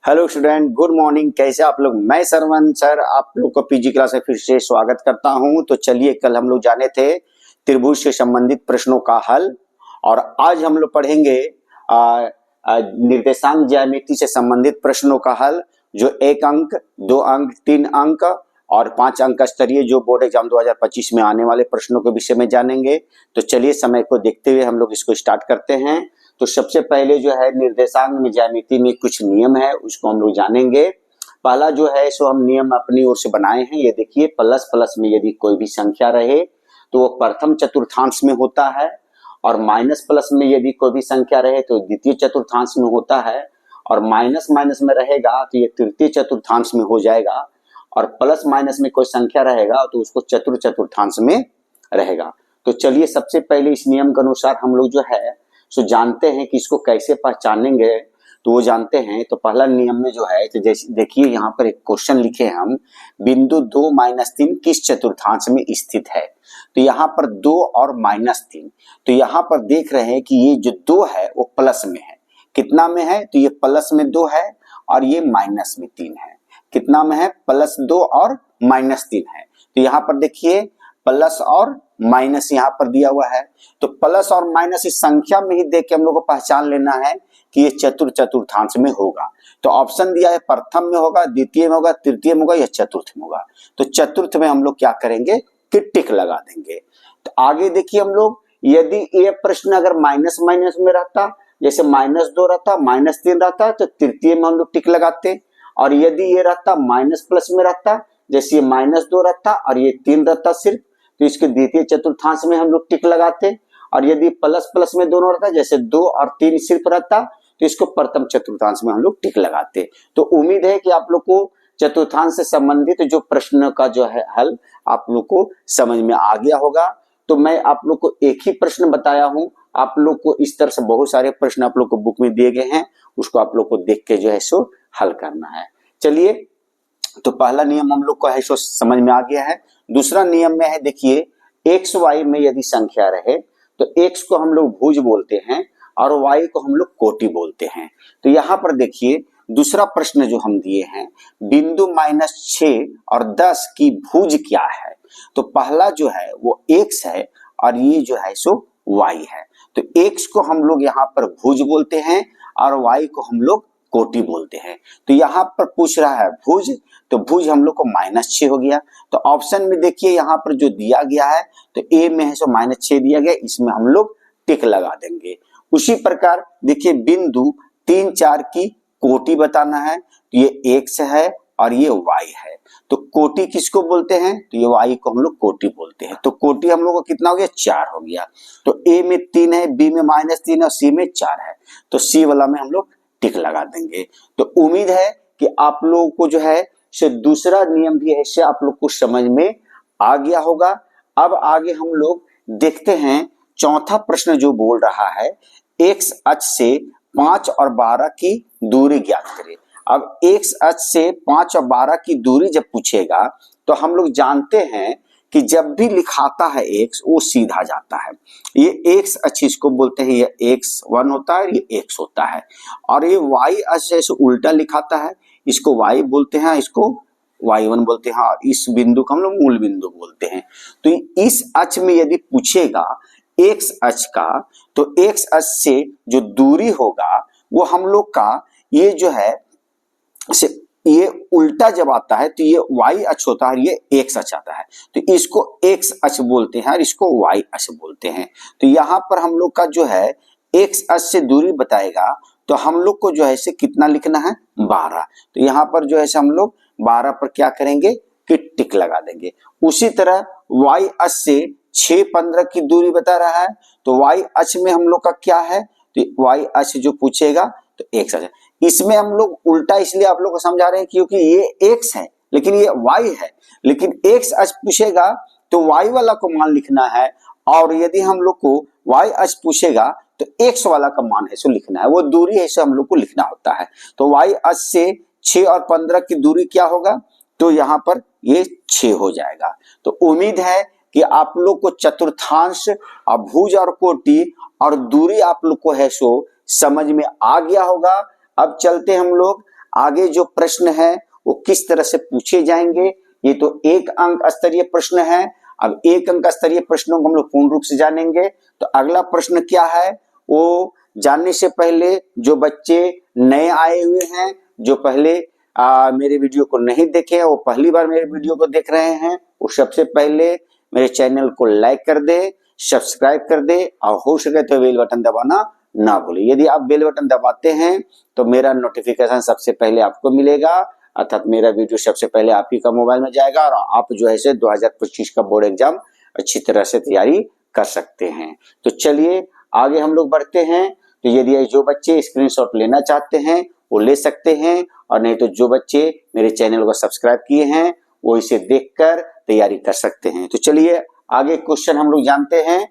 Hello student, good morning. कैसे आप लोग? मैं सरवन सर आप लोग को पीजी क्लास में फिर से स्वागत करता हूं। तो चलिए, कल हम लोग जाने थे त्रिभुज से संबंधित प्रश्नों का हल, और आज हम लोग पढ़ेंगे निर्देशांक ज्यामिति से संबंधित प्रश्नों का हल, जो 1 अंक, 2 अंक, 3 अंक और 5 अंक स्तरीय जो बोर्ड एग्जाम 2025 में आने वाले प्रश्नों के विषय में जानेंगे। तो चलिए, समय को देखते हुए हम लोग इसको स्टार्ट करते हैं। तो सबसे पहले जो है निर्देशांक में ज्यामिति में कुछ नियम है, उसको हम लोग जानेंगे। पहला जो है सो हम नियम अपनी ओर से बनाए हैं। ये देखिए, प्लस प्लस में यदि कोई भी संख्या रहे तो वो प्रथम चतुर्थांश में होता है, और माइनस प्लस में यदि कोई भी संख्या रहे तो द्वितीय चतुर्थांश में होता है, और माइनस माइनस में रहेगा तो ये तृतीय चतुर्थांश में हो जाएगा, और प्लस माइनस में कोई संख्या रहेगा तो उसको चतुर्थांश में रहेगा। तो चलिए, सबसे पहले इस नियम के अनुसार हम लोग जो है सो जानते हैं कि इसको कैसे पहचानेंगे। तो वो जानते हैं। तो पहला नियम में जो है, तो जैसे देखिए यहाँ पर एक क्वेश्चन लिखे हैं हम, बिंदु 2 -3 किस चतुर्थांश में स्थित है। तो यहाँ पर 2 और -3, तो यहाँ पर देख रहे हैं कि ये जो 2 है वो प्लस में है। कितना में है? तो ये प्लस में 2 है और ये माइनस में 3 है। कितना में है? +2 और -3 है। तो यहाँ पर देखिए, प्लस और माइनस यहाँ पर दिया हुआ है। तो प्लस और माइनस इस संख्या में ही देख के हम लोग को पहचान लेना है कि ये चतुर्थांश में होगा। तो ऑप्शन दिया है प्रथम में होगा, द्वितीय में होगा, तृतीय में होगा या चतुर्थ में होगा। तो चतुर्थ में हम लोग क्या करेंगे कि टिक लगा देंगे। तो आगे देखिए हम लोग, यदि ये प्रश्न अगर माइनस माइनस में रहता, जैसे -2 रहता, -3 रहता, तो तृतीय में हम लोग टिक लगाते। और यदि ये रहता माइनस प्लस में रहता, जैसे ये -2 रहता और ये 3 रहता सिर्फ, तो इसके द्वितीय चतुर्थांश में हम लोग टिक लगाते। और यदि प्लस प्लस में दोनों रहता, जैसे 2 और 3 सिर्फ रहता, तो इसको प्रथम चतुर्थांश में हम लोग टिक लगाते। तो उम्मीद है कि आप लोग को चतुर्थांश से संबंधित जो प्रश्न का जो है हल आप लोग को समझ में आ गया होगा। तो मैं आप लोग को एक ही प्रश्न बताया हूं, आप लोग को इस तरह से बहुत सारे प्रश्न आप लोग को बुक में दिए गए हैं, उसको आप लोग को देख के जो है सो हल करना है। चलिए, तो पहला नियम हम लोग को है सो समझ में आ गया है। दूसरा नियम में है, देखिए, एक्स वाई में यदि संख्या रहे तो एक्स को हम लोग भुज बोलते हैं और वाई को हम लोग कोटि बोलते हैं। तो यहाँ पर देखिए, दूसरा प्रश्न जो हम दिए हैं, बिंदु -6 और 10 की भुज क्या है। तो पहला जो है वो एक्स है और ये जो है सो वाई है। तो एक्स को हम लोग यहाँ पर भुज बोलते हैं और वाई को हम लोग कोटि बोलते हैं। तो यहाँ पर पूछ रहा है भुज, तो भुज हम लोग को -6 हो गया। तो ऑप्शन में देखिए यहाँ पर जो दिया गया है, तो ए में है सो -6 दिया गया, इसमें हम लोग टिक लगा देंगे। उसी प्रकार देखिए, बिंदु 3 4 की कोटि बताना है। तो ये एक्स है और ये वाई है। तो कोटि किसको बोलते हैं? तो ये वाई को हम लोग कोटि बोलते हैं। तो कोटि हम लोग को कितना हो गया? 4 हो गया। तो ए में 3 है, बी में -3 है और सी में 4 है। तो सी वाला में हम लोग टिक लगा देंगे। तो उम्मीद है कि आप लोगों को जो है से दूसरा नियम भी ऐसे आप लोग को समझ में आ गया होगा। अब आगे हम लोग देखते हैं चौथा प्रश्न जो बोल रहा है, एक्स अक्ष से 5 और 12 की दूरी ज्ञात करें। अब एक्स अक्ष से 5 और 12 की दूरी जब पूछेगा तो हम लोग जानते हैं कि जब भी लिखाता है एक्स, वो सीधा जाता है। ये एक्स अक्ष इसको बोलते हैं, ये x1 होता है, ये x होता है। और ये y अक्ष ऐसे उल्टा लिखाता है, इसको y बोलते हैं, इसको y1 बोलते हैं, और इस बिंदु को हम लोग मूल बिंदु बोलते हैं। तो इस अक्ष में यदि पूछेगा x अक्ष का, तो x अक्ष से जो दूरी होगा वो हम लोग का ये जो है ये उल्टा जब आता है तो ये y अक्ष होता है और ये x अक्ष आता है। तो इसको x अक्ष बोलते हैं और इसको y अक्ष बोलते हैं। तो यहाँ पर हम लोग का जो है x अक्ष से दूरी बताएगा, तो हम लोग को जो है से कितना लिखना है? 12। तो यहाँ पर जो है से हम लोग 12 पर क्या करेंगे कि टिक लगा देंगे। उसी तरह y अक्ष से 6 15 की दूरी बता रहा है, तो y अक्ष में हम लोग का क्या है? तो y अक्ष जो पूछेगा तो x अक्ष। इसमें हम लोग उल्टा इसलिए आप लोग को समझा रहे हैं क्योंकि ये x है लेकिन ये y है, लेकिन x अक्ष पूछेगा तो y वाला को मान लिखना है, और यदि हम लोग को y अक्ष पूछेगा तो x वाला का मान है सो लिखना है, वो दूरी है सो हम लोग को लिखना होता है। तो y अक्ष से 6 और 15 की दूरी क्या होगा? तो यहाँ पर ये 6 हो जाएगा। तो उम्मीद है कि आप लोग को चतुर्थांश, भुज और कोटि और दूरी आप लोग को है सो समझ में आ गया होगा। अब चलते हम लोग आगे जो प्रश्न है वो किस तरह से पूछे जाएंगे, ये तो एक अंक स्तरीय प्रश्न है। अब एक अंक स्तरीय प्रश्नों को हम लोग पूर्ण रूप से जानेंगे। तो अगला प्रश्न क्या है वो जानने से पहले जो बच्चे नए आए हुए हैं, जो पहले मेरे वीडियो को नहीं देखे हैं, वो पहली बार मेरे वीडियो को देख रहे हैं, वो सबसे पहले मेरे चैनल को लाइक कर दे, सब्सक्राइब कर दे और हो सके तो बेल बटन दबाना ना भूलें। यदि आप बेल बटन दबाते हैं तो मेरा नोटिफिकेशन सबसे पहले आपको मिलेगा, अर्थात मेरा वीडियो सबसे पहले आप ही का मोबाइल में जाएगा और आप जो है से 2025 का बोर्ड एग्जाम अच्छी तरह से तैयारी कर सकते हैं। तो चलिए आगे हम लोग बढ़ते हैं। तो यदि जो बच्चे स्क्रीनशॉट लेना चाहते हैं वो ले सकते हैं, और नहीं तो जो बच्चे मेरे चैनल को सब्सक्राइब किए हैं वो इसे देखकर तैयारी कर सकते हैं। तो चलिए आगे क्वेश्चन हम लोग जानते हैं।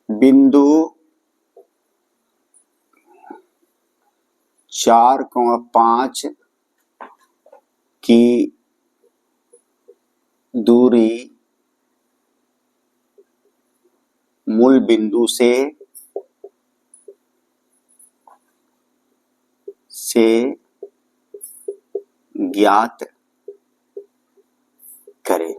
बिंदु 4,5 की दूरी मूल बिंदु से ज्ञात करें।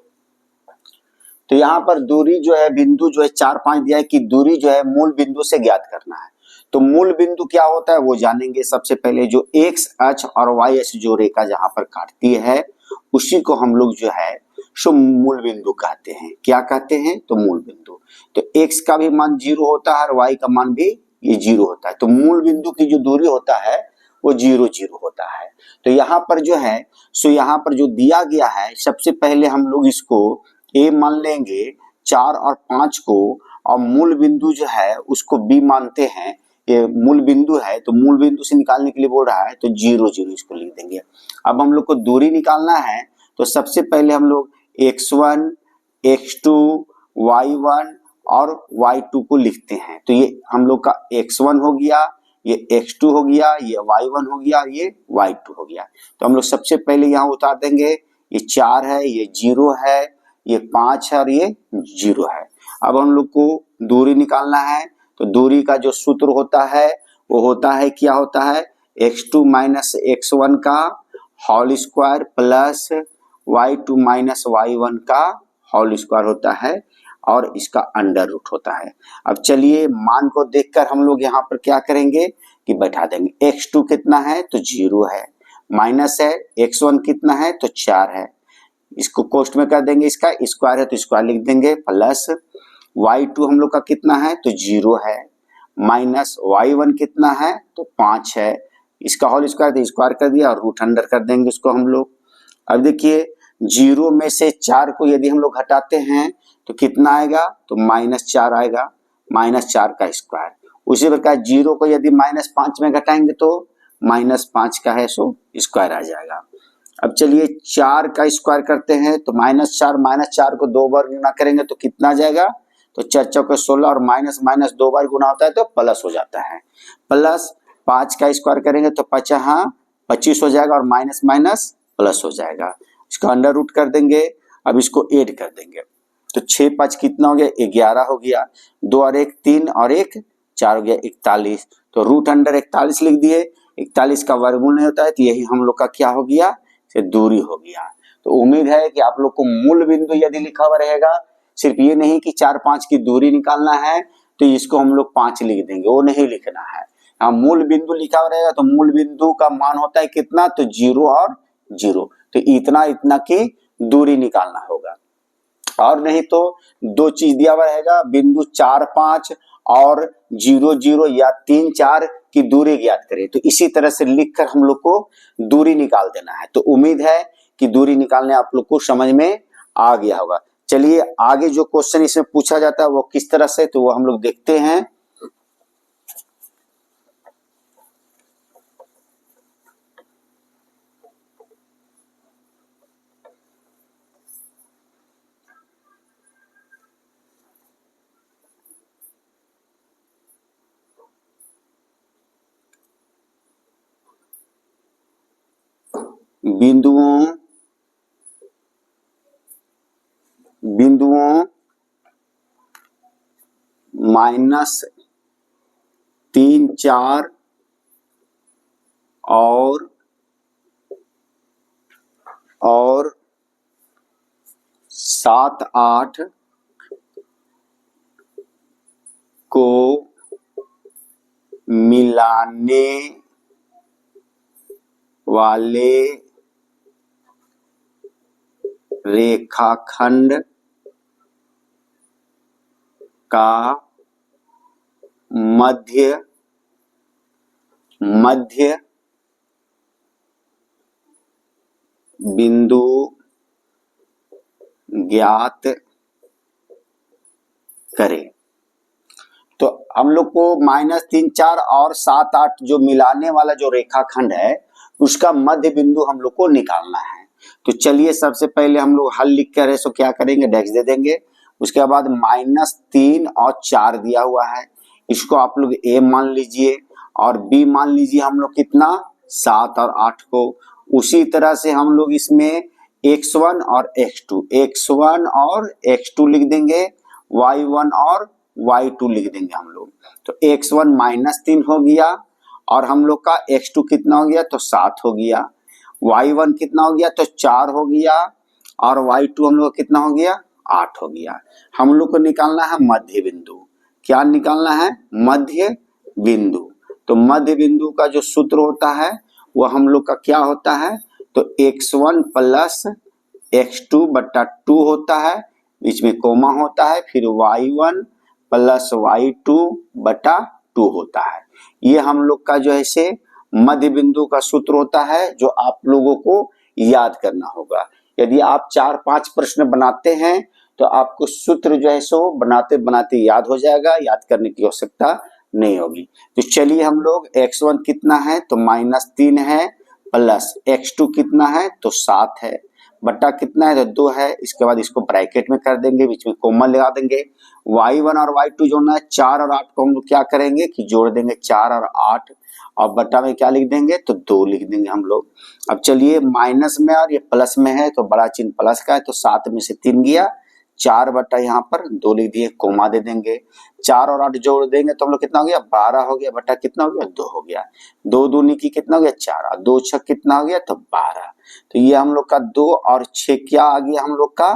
तो यहाँ पर दूरी जो है, बिंदु जो है 4,5 दिया है कि दूरी जो है मूल बिंदु से ज्ञात करना है। तो मूल बिंदु क्या होता है वो जानेंगे। सबसे पहले जो एक्स अक्ष और वाई अक्ष जो रेखा जहां पर काटती है उसी को हम लोग जो है सो मूल बिंदु कहते हैं। क्या कहते हैं? तो मूल बिंदु। तो एक्स का भी मान 0 होता है और वाई का मान भी ये 0 होता है। तो मूल बिंदु की जो दूरी होता है वो 0 0 होता है। तो यहाँ पर जो है सो यहाँ पर जो दिया गया है, सबसे पहले हम लोग इसको ए मान लेंगे 4 और 5 को, और मूल बिंदु जो है उसको बी मानते हैं। ये मूल बिंदु है तो मूल बिंदु से निकालने के लिए बोल रहा है तो 0 0 इसको लिख देंगे। अब हम लोग को दूरी निकालना है तो सबसे पहले हम लोग x1 x2 y1 और y2 को लिखते हैं। तो ये हम लोग का x1 हो गया, ये x2 हो गया, ये y1 हो गया, ये y2 हो गया। तो हम लोग सबसे पहले यहाँ उतार देंगे। ये 4 है, ये 0 है, ये 5 है और ये 0 है। अब हम लोग को दूरी निकालना है। तो दूरी का जो सूत्र होता है वो होता है, क्या होता है, x2 माइनस x1 का whole square plus y2 minus y1 का होल स्क्वायर होता है और इसका अंडर रूट होता है। अब चलिए मान को देखकर हम लोग यहाँ पर क्या करेंगे कि बैठा देंगे। x2 कितना है तो 0 है, माइनस है x1 कितना है तो 4 है, इसको कोष्ट में कर देंगे, इसका स्क्वायर है तो स्क्वायर लिख देंगे, प्लस y2 हम लोग का कितना है तो 0 है, माइनस y1 कितना है तो 5 है, इसका होल स्क्वायर तो स्क्वायर कर दिया और रूट अंडर कर देंगे इसको हम लोग। अब देखिए 0 में से 4 को यदि हम लोग हटाते हैं तो कितना आएगा तो -4 आएगा, -4 का स्क्वायर। उसी प्रकार 0 को यदि -5 में घटाएंगे तो -5 का है सो स्क्वायर आ जाएगा। अब चलिए 4 का स्क्वायर करते हैं तो -4 को 2 बार गुना करेंगे तो कितना आ जाएगा तो 4 चौके 16 और माइनस माइनस 2 बार गुना होता है तो प्लस हो जाता है, प्लस 5 का स्क्वायर करेंगे तो 25 हो जाएगा और माइनस माइनस प्लस हो जाएगा, इसका अंडर रूट कर देंगे। अब इसको ऐड कर देंगे तो 6 5 कितना हो गया 11 हो गया, 2 और 1 3 और 1 4 हो गया 41। तो रूट अंडर 41 लिख दिए। 41 का वर्गमूल नहीं होता है तो यही हम लोग का क्या हो गया से दूरी हो गया। तो उम्मीद है कि आप लोग को मूल बिंदु यदि लिखा हुआ रहेगा, सिर्फ ये नहीं कि 4 5 की दूरी निकालना है तो इसको हम लोग 5 लिख देंगे, वो नहीं लिखना है। हाँ, मूल बिंदु लिखा हुआ रहेगा तो मूल बिंदु का मान होता है कितना तो 0 और 0, तो इतना इतना की दूरी निकालना होगा। और नहीं तो 2 चीज दिया हुआ रहेगा, बिंदु 4 5 और 0 0 या 3 4 कि दूरी ज्ञात करें। तो इसी तरह से लिखकर हम लोग को दूरी निकाल देना है। तो उम्मीद है कि दूरी निकालने आप लोग को समझ में आ गया होगा। चलिए आगे जो क्वेश्चन इसमें पूछा जाता है वो किस तरह से, तो वो हम लोग देखते हैं। बिंदुओं -3, 4 और 7, 8 को मिलाने वाले रेखाखंड का मध्य बिंदु ज्ञात करें। तो हम लोग को -3, 4 और 7, 8 जो मिलाने वाला जो रेखाखंड है उसका मध्य बिंदु हम लोग को निकालना है। तो चलिए सबसे पहले हम लोग हल लिख कर सो क्या करेंगे, डेक्स दे देंगे। उसके बाद -3 और 4 दिया हुआ है, इसको आप लोग a मान लीजिए और b मान लीजिए हम लोग कितना 7 और 8 को। उसी तरह से हम लोग इसमें x1 और x2 लिख देंगे, y1 और y2 लिख देंगे हम लोग। तो x1 -3 हो गया और हम लोग का x2 कितना हो गया, तो 7 हो गया। y1 कितना हो गया, तो 4 हो गया और y2 हम लोग कितना हो गया, 8 हो गया। हम लोग को निकालना है मध्य बिंदु। क्या निकालना है, मध्य बिंदु। तो मध्य बिंदु का जो सूत्र होता है वो हम लोग का क्या होता है, तो x1 प्लस x2 बटा 2 होता है, बीच में कोमा होता है, फिर y1 प्लस y2 बटा 2 होता है। ये हम लोग का जो है से मध्य बिंदु का सूत्र होता है जो आप लोगों को याद करना होगा। यदि आप 4-5 प्रश्न बनाते हैं तो आपको सूत्र जो है सो बनाते बनाते याद हो जाएगा, याद करने की आवश्यकता नहीं होगी। तो चलिए हम लोग x1 कितना है, तो -3 है, प्लस x2 कितना है, तो 7 है, बटा कितना है, तो 2 है। इसके बाद इसको ब्रैकेट में कर देंगे, बीच में कोमा लगा देंगे। y1 और y2 जोड़ना है, 4 और 8 को हम लोग क्या करेंगे कि जोड़ देंगे, 4 और 8 और बटा में क्या लिख देंगे, तो 2 लिख देंगे हम लोग। अब चलिए माइनस में और ये प्लस में है तो बड़ा चिन्ह प्लस का है, तो 7 में से 3 गया, 4 बटा यहाँ पर 2 लिख दिए, कोमा दे देंगे। 4 और 8 जोड़ देंगे तो हम लोग कितना हो गया, 12 हो गया, बटा कितना हो गया, 2 हो गया। 2 दूनी की कितना हो गया, 4 और 2 6 कितना हो गया, तो 12। तो ये हम लोग का 2 और 6 क्या आ गया हम लोग का,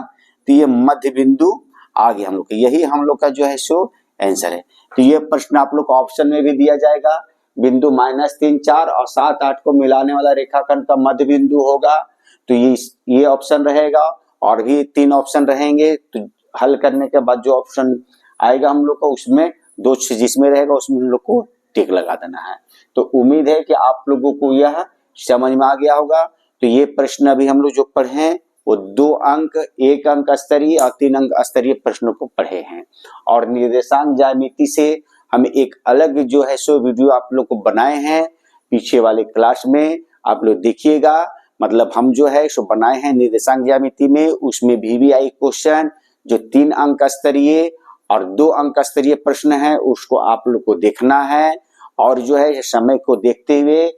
तो ये मध्य बिंदु आ गया हम लोग का। यही हम लोग का जो है सो आंसर है। तो ये प्रश्न आप लोग को ऑप्शन में भी दिया जाएगा, बिंदु -3, 4 और 7, 8 को मिलाने वाला रेखाखंड का मध्य बिंदु होगा। तो ये ऑप्शन रहेगा और भी 3 ऑप्शन रहेंगे। तो हल करने के बाद जो ऑप्शन आएगा हम लोग को उसमें दो जिसमें रहेगा उसमें हम लोग को टिक लगा देना है। तो उम्मीद है कि आप लोगों को यह समझ में आ गया होगा। तो ये प्रश्न अभी हम लोग जो पढ़े हैं वो 2 अंक, 1 अंक स्तरीय और 3 अंक स्तरीय प्रश्नों को पढ़े हैं। और निर्देशांक ज्यामिति से हम एक अलग जो है सो वीडियो आप लोग को बनाए हैं, पीछे वाले क्लास में आप लोग देखिएगा। मतलब हम जो है सो बनाए हैं निर्देशांक ज्यामिति में, उसमें VBI क्वेश्चन जो 3 अंक स्तरीय और 2 अंक स्तरीय प्रश्न है उसको आप लोग को देखना है। और जो है समय को देखते हुए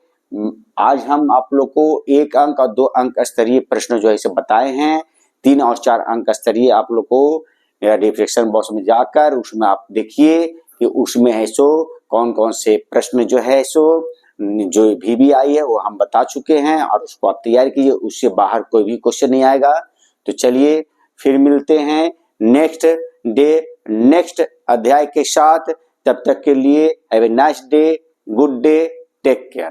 आज हम आप लोग को 1 अंक और 2 अंक स्तरीय प्रश्न जो है इसे बताए हैं। 3 और 4 अंक स्तरीय आप लोग को मेरा डिस्क्रिप्शन बॉक्स में जाकर उसमें आप देखिए कि उसमें है सो कौन कौन से प्रश्न जो है सो जो VBI है वो हम बता चुके हैं और उसको आप तैयार कीजिए, उससे बाहर कोई भी क्वेश्चन नहीं आएगा। तो चलिए फिर मिलते हैं नेक्स्ट अध्याय के साथ। तब तक के लिए have a nice day, good day, take care.